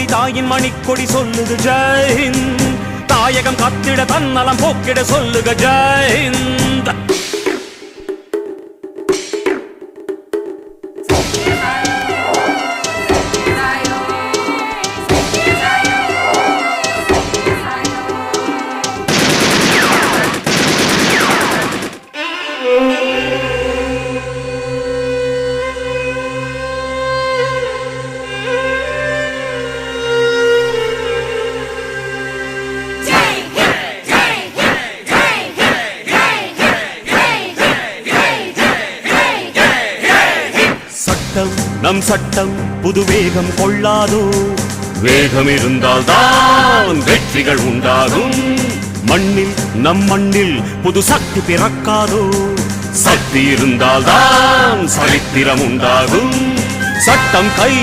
தாயின் மணிக்கொடி சொல்லுது ஜெய் ஹிந்த். தாயகம் காத்திட தன்னலம் போக்கிட சொல்லுக ஜெய் ஹிந்த். நம் சட்டம் புது வேகம் கொள்ளாதோ, வேகம் இருந்தால் தான் வெற்றிகள் உண்டாகும். மண்ணில் நம் மண்ணில் புது சக்தி பிறக்காதோ, சக்தி இருந்தால் தான் சரித்திரம் உண்டாகும். சட்டம் கை